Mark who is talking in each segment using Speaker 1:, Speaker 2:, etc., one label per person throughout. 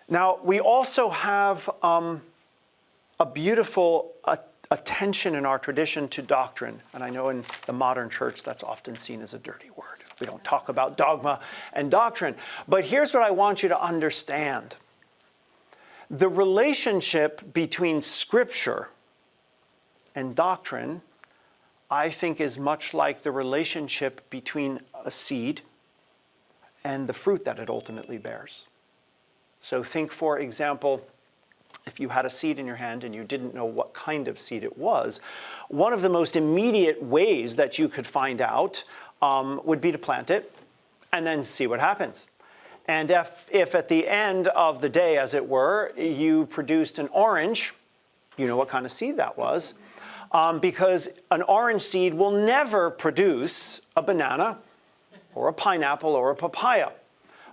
Speaker 1: Now, we also have a beautiful attention in our tradition to doctrine. And I know in the modern church that's often seen as a dirty word. We don't talk about dogma and doctrine. But here's what I want you to understand. The relationship between Scripture and doctrine, I think, is much like the relationship between a seed and the fruit that it ultimately bears. So think, for example, if you had a seed in your hand and you didn't know what kind of seed it was, one of the most immediate ways that you could find out would be to plant it and then see what happens. And if at the end of the day, as it were, you produced an orange, you know what kind of seed that was, because an orange seed will never produce a banana or a pineapple or a papaya.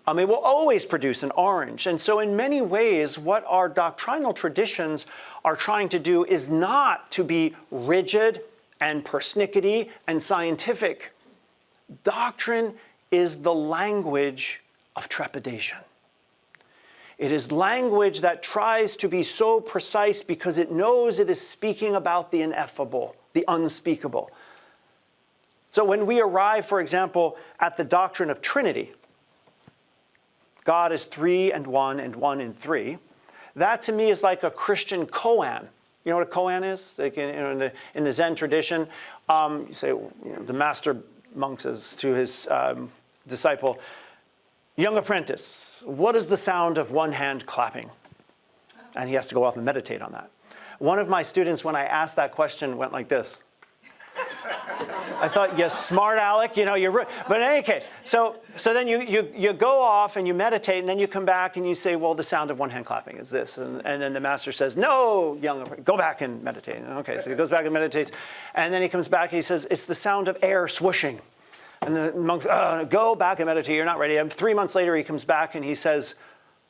Speaker 1: It will always produce an orange. And so in many ways, what our doctrinal traditions are trying to do is not to be rigid and persnickety and scientific. Doctrine is the language of trepidation. It is language that tries to be so precise because it knows it is speaking about the ineffable, the unspeakable. So when we arrive, for example, at the doctrine of Trinity, God is 3 and 1 and 1 and 3. That to me is like a Christian koan. You know what a koan is? Like in the Zen tradition, you say, the master monk says to his disciple, "Young apprentice, what is the sound of one hand clapping?" And he has to go off and meditate on that. One of my students, when I asked that question, went like this. I thought, you smart aleck, you're... But in any case, so then you go off and you meditate, and then you come back and you say, well, the sound of one hand clapping is this. And then the master says, no, go back and meditate. Okay, so he goes back and meditates. And then he comes back and he says, it's the sound of air swishing. And the monks, go back and meditate, you're not ready. And 3 months later, he comes back and he says,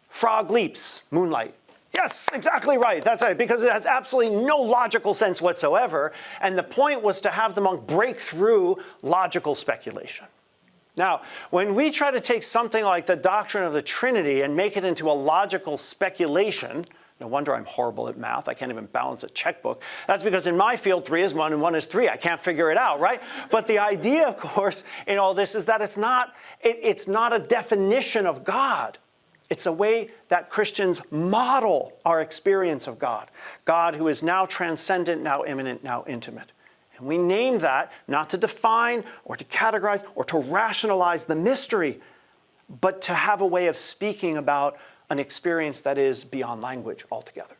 Speaker 1: frog leaps, moonlight. Yes, exactly right. That's right, because it has absolutely no logical sense whatsoever. And the point was to have the monk break through logical speculation. Now, when we try to take something like the doctrine of the Trinity and make it into a logical speculation, no wonder I'm horrible at math. I can't even balance a checkbook. That's because in my field, 3 is 1 and 1 is 3. I can't figure it out, right? But the idea, of course, in all this is that it's not a definition of God. It's a way that Christians model our experience of God. God who is now transcendent, now immanent, now intimate. And we name that not to define or to categorize or to rationalize the mystery, but to have a way of speaking about an experience that is beyond language altogether.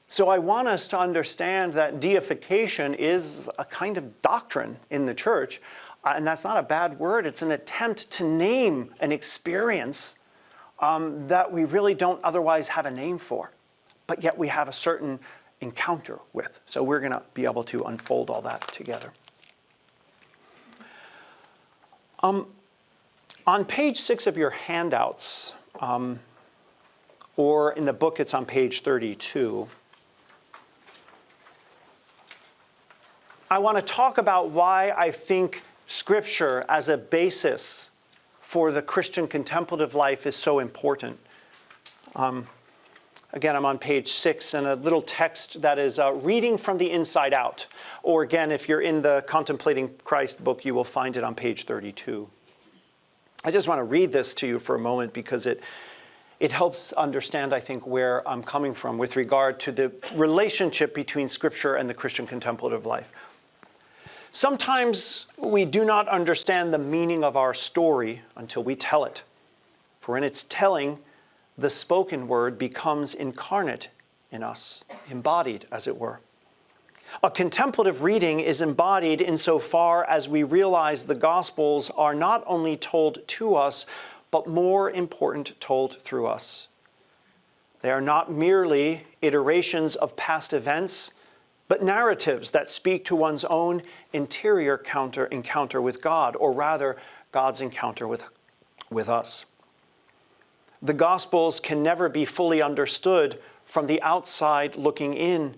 Speaker 1: So I want us to understand that deification is a kind of doctrine in the church, and that's not a bad word. It's an attempt to name an experience that we really don't otherwise have a name for, but yet we have a certain encounter with. So we're going to be able to unfold all that together. On page 6 of your handouts, or in the book it's on page 32, I want to talk about why I think Scripture as a basis for the Christian contemplative life is so important. Again, I'm on page 6, and a little text that is reading from the inside out. Or again, if you're in the Contemplating Christ book, you will find it on page 32. I just want to read this to you for a moment because it helps understand, I think, where I'm coming from with regard to the relationship between Scripture and the Christian contemplative life. Sometimes we do not understand the meaning of our story until we tell it. For in its telling, the spoken word becomes incarnate in us, embodied, as it were. A contemplative reading is embodied insofar as we realize the Gospels are not only told to us, but more important, told through us. They are not merely iterations of past events, but narratives that speak to one's own interior encounter with God, or rather, God's encounter with us. The Gospels can never be fully understood from the outside looking in,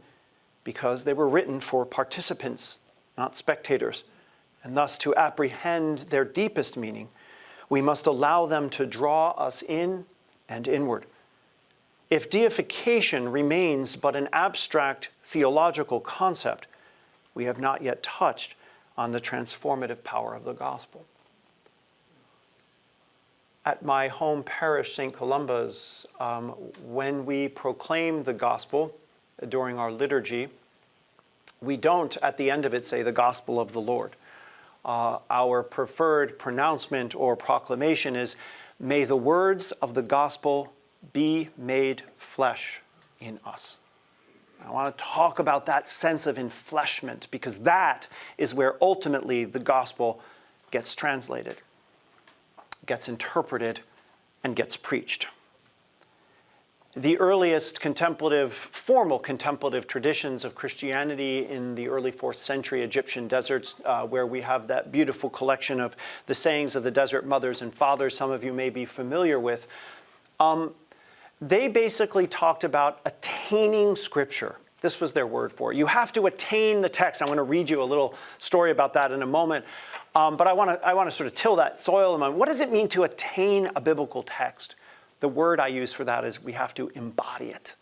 Speaker 1: because they were written for participants, not spectators, and thus to apprehend their deepest meaning, we must allow them to draw us in and inward If deification remains but an abstract theological concept, we have not yet touched on the transformative power of the gospel. At my home parish, St. Columba's, when we proclaim the gospel during our liturgy, we don't, at the end of it, say the gospel of the Lord. Our preferred pronouncement or proclamation is, may the words of the gospel be made flesh in us. I want to talk about that sense of enfleshment, because that is where ultimately the gospel gets translated, gets interpreted, and gets preached. The earliest formal contemplative traditions of Christianity in the early 4th century Egyptian deserts, where we have that beautiful collection of the sayings of the desert mothers and fathers, some of you may be familiar with, they basically talked about attaining Scripture. This was their word for it. You have to attain the text. I'm going to read you a little story about that in a moment. But I want to sort of till that soil a moment. What does it mean to attain a biblical text? The word I use for that is we have to embody it.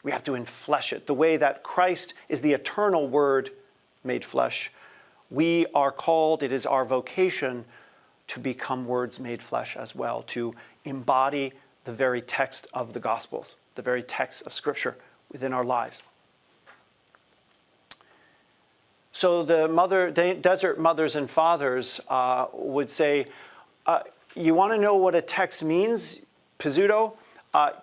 Speaker 1: We have to enflesh it. The way that Christ is the eternal Word made flesh, we are called, it is our vocation to become words made flesh as well, to embody the very text of the Gospels, the very text of Scripture within our lives. So the desert mothers and fathers would say, you want to know what a text means? Pizzuto,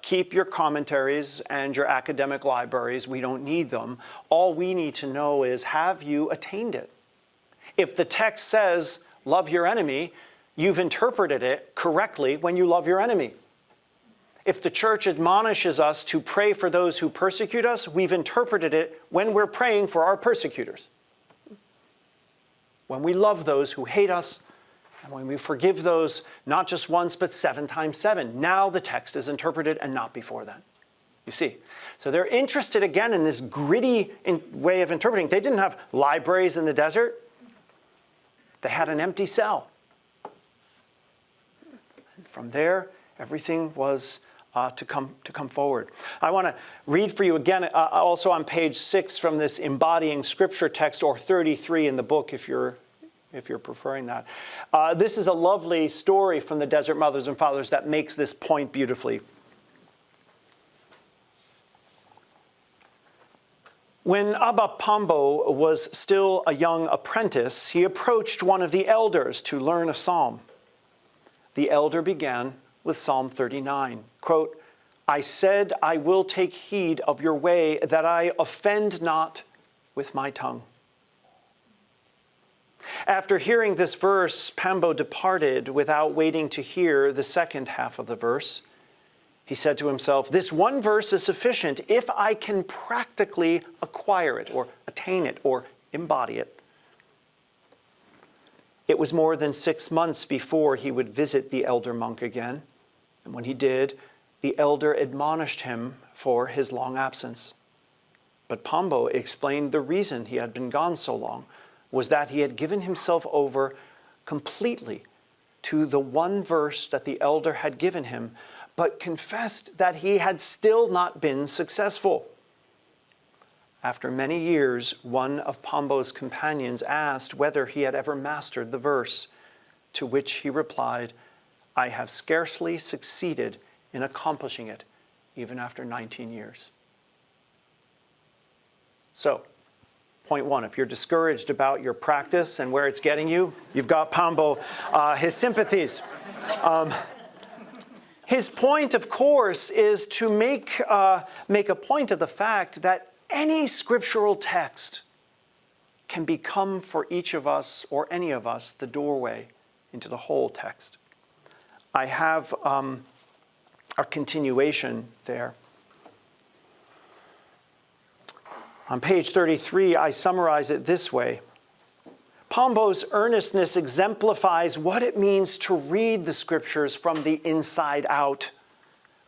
Speaker 1: keep your commentaries and your academic libraries. We don't need them. All we need to know is, have you attained it? If the text says, love your enemy, you've interpreted it correctly when you love your enemy. If the church admonishes us to pray for those who persecute us, we've interpreted it when we're praying for our persecutors. When we love those who hate us, and when we forgive those, not just once, but 7 times 7. Now the text is interpreted and not before then. You see? So they're interested again in this gritty way of interpreting. They didn't have libraries in the desert. They had an empty cell. And from there, everything was to come forward. I want to read for you again, also on page 6 from this Embodying Scripture text, or 33 in the book if you're preferring that. This is a lovely story from the Desert Mothers and Fathers that makes this point beautifully. When Abba Pombo was still a young apprentice, he approached one of the elders to learn a psalm. The elder began with Psalm 39. Quote, I said, I will take heed of your way, that I offend not with my tongue. After hearing this verse, Pombo departed without waiting to hear the second half of the verse. He said to himself, this one verse is sufficient if I can practically acquire it, or attain it, or embody it. It was more than 6 months before he would visit the elder monk again. And when he did, the elder admonished him for his long absence. But Pombo explained the reason he had been gone so long was that he had given himself over completely to the one verse that the elder had given him, but confessed that he had still not been successful. After many years, one of Pombo's companions asked whether he had ever mastered the verse, to which he replied, I have scarcely succeeded in accomplishing it, even after 19 years. So, point 1, if you're discouraged about your practice and where it's getting you, you've got Pombo, his sympathies. His point, of course, is to make a point of the fact that any scriptural text can become for each of us, or any of us, the doorway into the whole text. I have a continuation there. On page 33, I summarize it this way. Pombo's earnestness exemplifies what it means to read the Scriptures from the inside out.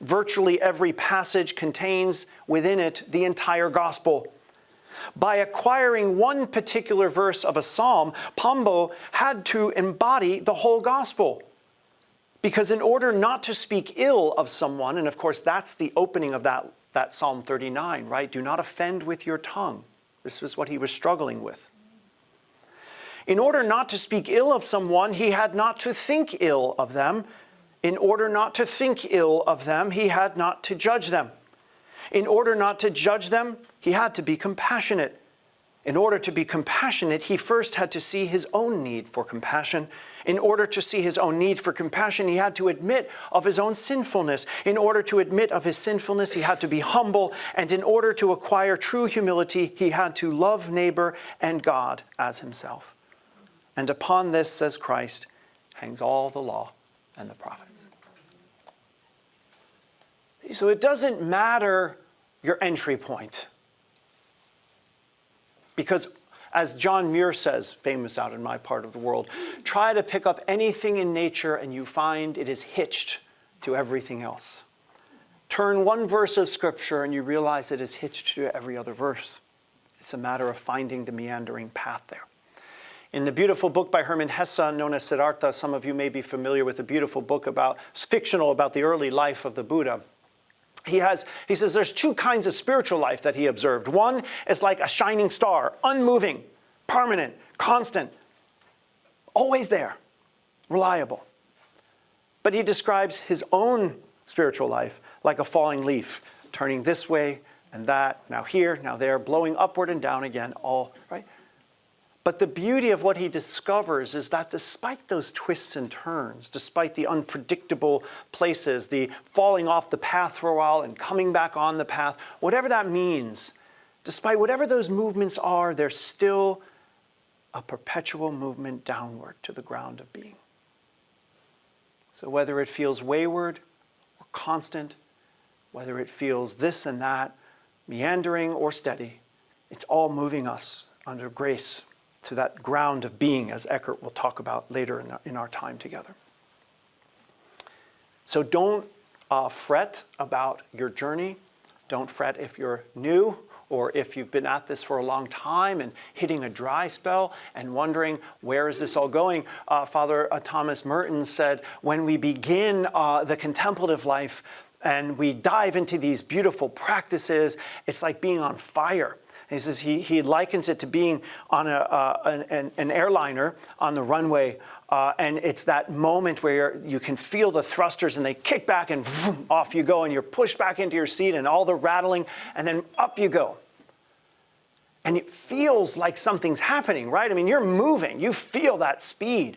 Speaker 1: Virtually every passage contains within it the entire gospel. By acquiring one particular verse of a psalm, Pombo had to embody the whole gospel. Because in order not to speak ill of someone, and of course that's the opening of that Psalm 39, right? Do not offend with your tongue. This was what he was struggling with. In order not to speak ill of someone, he had not to think ill of them. In order not to think ill of them, he had not to judge them. In order not to judge them, he had to be compassionate. In order to be compassionate, he first had to see his own need for compassion. In order to see his own need for compassion, he had to admit of his own sinfulness. In order to admit of his sinfulness, he had to be humble. And in order to acquire true humility, he had to love neighbor and God as himself. And upon this, says Christ, hangs all the law and the prophets. So it doesn't matter your entry point. Because as John Muir says, famous out in my part of the world, try to pick up anything in nature and you find it is hitched to everything else. Turn one verse of Scripture and you realize it is hitched to every other verse. It's a matter of finding the meandering path there. In the beautiful book by Hermann Hesse known as Siddhartha, some of you may be familiar with a beautiful book fictional about the early life of the Buddha. He says there's two kinds of spiritual life that he observed. One is like a shining star, unmoving, permanent, constant, always there, reliable. But he describes his own spiritual life like a falling leaf, turning this way and that, now here, now there, blowing upward and down again, all right. But the beauty of what he discovers is that despite those twists and turns, despite the unpredictable places, the falling off the path for a while and coming back on the path, whatever that means, despite whatever those movements are, there's still a perpetual movement downward to the ground of being. So whether it feels wayward or constant, whether it feels this and that, meandering or steady, it's all moving us under grace to that ground of being, as Eckhart will talk about later in our time together. So don't fret about your journey. Don't fret if you're new or if you've been at this for a long time and hitting a dry spell and wondering, where is this all going? Father Thomas Merton said, when we begin the contemplative life and we dive into these beautiful practices, it's like being on fire. He says he likens it to being on an airliner on the runway, and it's that moment where you can feel the thrusters and they kick back and vroom, off you go, and you're pushed back into your seat and all the rattling, and then up you go. And it feels like something's happening, right? I mean, you're moving. You feel that speed.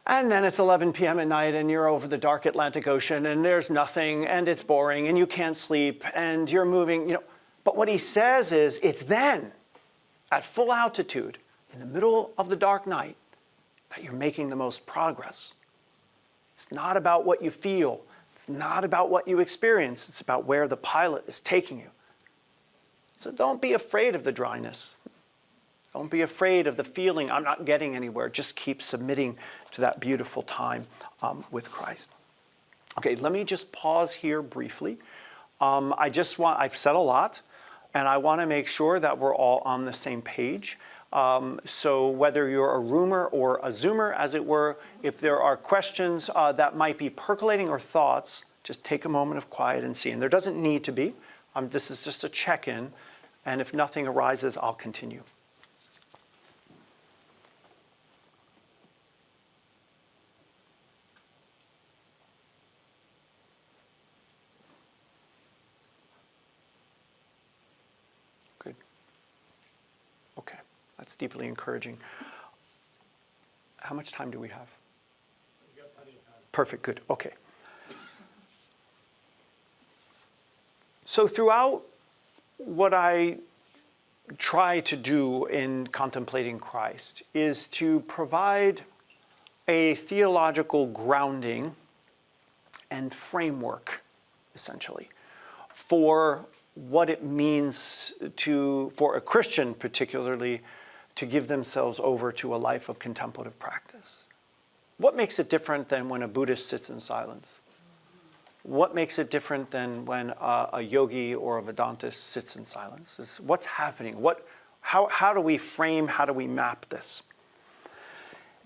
Speaker 1: And then it's 11 p.m. at night and you're over the dark Atlantic Ocean and there's nothing and it's boring and you can't sleep and you're moving, But what he says is, it's then, at full altitude, in the middle of the dark night, that you're making the most progress. It's not about what you feel. It's not about what you experience. It's about where the pilot is taking you. So don't be afraid of the dryness. Don't be afraid of the feeling, I'm not getting anywhere. Just keep submitting to that beautiful time with Christ. Okay, let me just pause here briefly. I've said a lot. And I want to make sure that we're all on the same page. So whether you're a roomer or a zoomer, as it were, if there are questions that might be percolating or thoughts, just take a moment of quiet and see. And there doesn't need to be. This is just a check-in. And if nothing arises, I'll continue. Okay, that's deeply encouraging. How much time do we have?
Speaker 2: We've got plenty of time.
Speaker 1: Perfect, good, okay. So throughout what I try to do in Contemplating Christ is to provide a theological grounding and framework, essentially, for what it means for a Christian particularly, to give themselves over to a life of contemplative practice. What makes it different than when a Buddhist sits in silence? What makes it different than when a yogi or a Vedantist sits in silence? It's what's happening? How do we frame, how do we map this?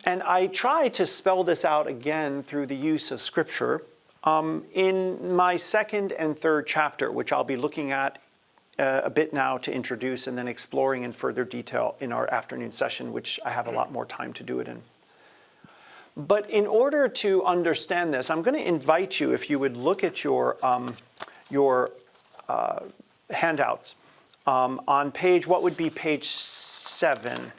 Speaker 1: And I try to spell this out again through the use of Scripture in my second and third chapter, which I'll be looking at a bit now to introduce and then exploring in further detail in our afternoon session, which I have a lot more time to do it in. But in order to understand this, I'm going to invite you, if you would look at your handouts on page, what would be page 7.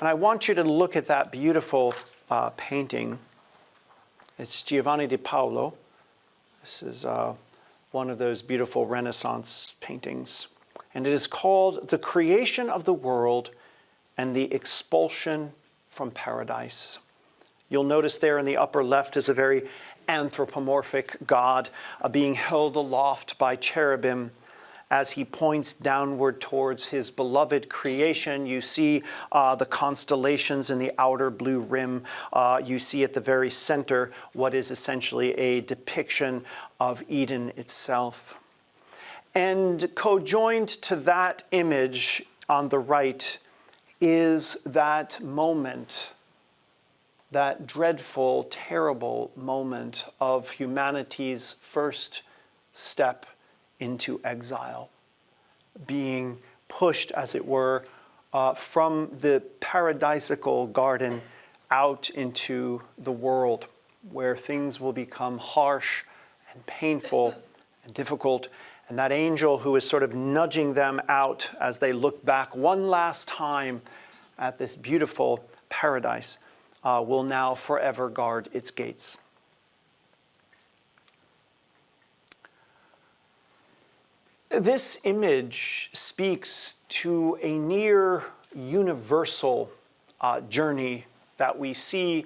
Speaker 1: And I want you to look at that beautiful painting. It's Giovanni di Paolo. This is one of those beautiful Renaissance paintings. And it is called The Creation of the World and the Expulsion from Paradise. You'll notice there in the upper left is a very anthropomorphic God being held aloft by cherubim. As he points downward towards his beloved creation, you see the constellations in the outer blue rim. You see at the very center what is essentially a depiction of Eden itself. And co-joined to that image on the right is that moment, that dreadful, terrible moment of humanity's first step into exile, being pushed, as it were, from the paradisical garden out into the world, where things will become harsh and painful and difficult. And that angel who is sort of nudging them out as they look back one last time at this beautiful paradise will now forever guard its gates. This image speaks to a near universal journey that we see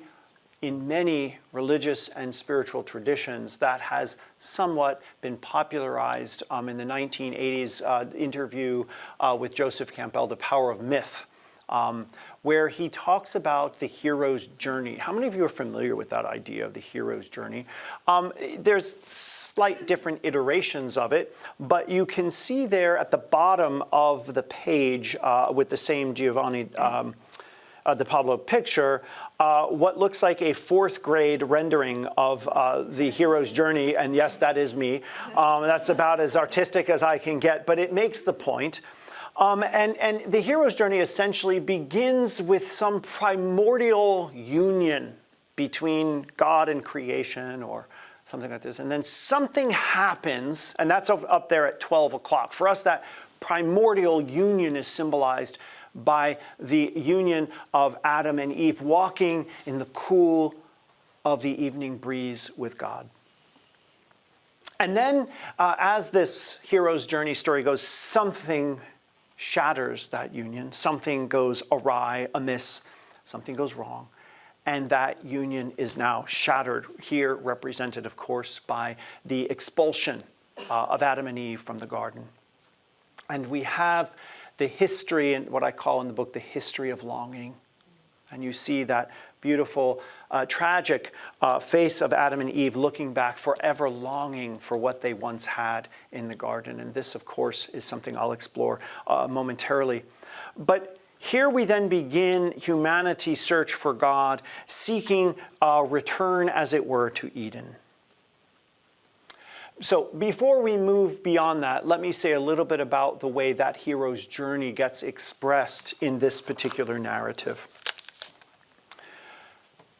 Speaker 1: in many religious and spiritual traditions that has somewhat been popularized in the 1980s interview with Joseph Campbell, The Power of Myth, where he talks about the hero's journey. How many of you are familiar with that idea of the hero's journey? There's slight different iterations of it, but you can see there at the bottom of the page with the same Giovanni de Pablo picture, what looks like a 4th grade rendering of the hero's journey. And yes, that is me. That's about as artistic as I can get, but it makes the point. And the hero's journey essentially begins with some primordial union between God and creation or something like this. And then something happens, and that's up there at 12 o'clock. For us, that primordial union is symbolized by the union of Adam and Eve walking in the cool of the evening breeze with God. And then as this hero's journey story goes, something shatters that union. Something goes awry, amiss. Something goes wrong. And that union is now shattered, here represented, of course, by the expulsion of Adam and Eve from the garden. And we have the history, and what I call in the book, the history of longing. And you see that beautiful, tragic face of Adam and Eve looking back, forever longing for what they once had in the garden. And this, of course, is something I'll explore momentarily. But here we then begin humanity's search for God, seeking a return, as it were, to Eden. So before we move beyond that, let me say a little bit about the way that hero's journey gets expressed in this particular narrative.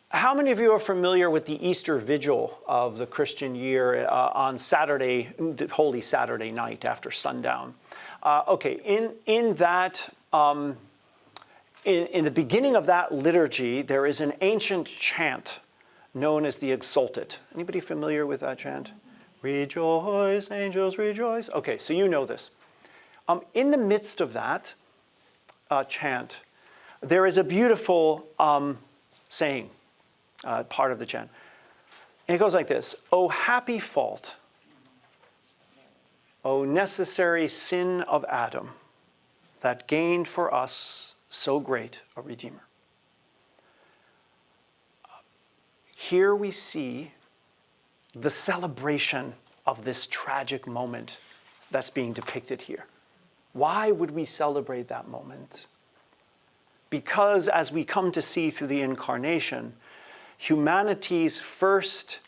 Speaker 1: How many of you are familiar with the Easter Vigil of the Christian year on Saturday, Holy Saturday night after sundown? Okay, in that, in the beginning of that liturgy, there is an ancient chant known as the Exultet. Anybody familiar with that chant? Rejoice, angels, rejoice. Okay, so you know this. In the midst of that chant, there is a beautiful saying, part of the chant. And it goes like this: O happy fault, O necessary sin of Adam, that gained for us so great a Redeemer. Here we see the celebration of this tragic moment that's being depicted here. Why would we celebrate that moment? Because as we come to see through the Incarnation, humanity's first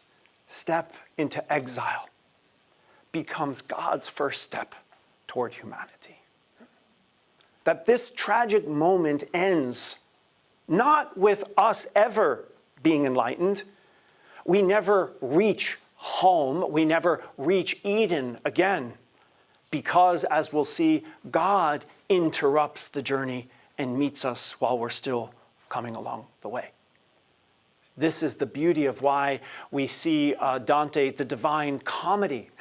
Speaker 1: step into exile becomes God's first step toward humanity. That this tragic moment ends not with us ever being enlightened. We never reach home. We never reach Eden again. Because, as we'll see, God interrupts the journey and meets us while we're still coming along the way. This is the beauty of why we see Dante, the Divine Comedy.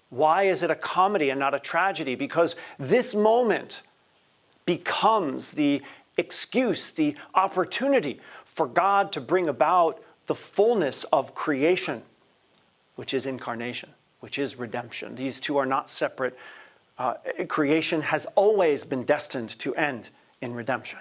Speaker 1: Why is it a comedy and not a tragedy? Because this moment becomes the excuse, the opportunity for God to bring about the fullness of creation, which is incarnation, which is redemption. These two are not separate. Creation has always been destined to end in redemption.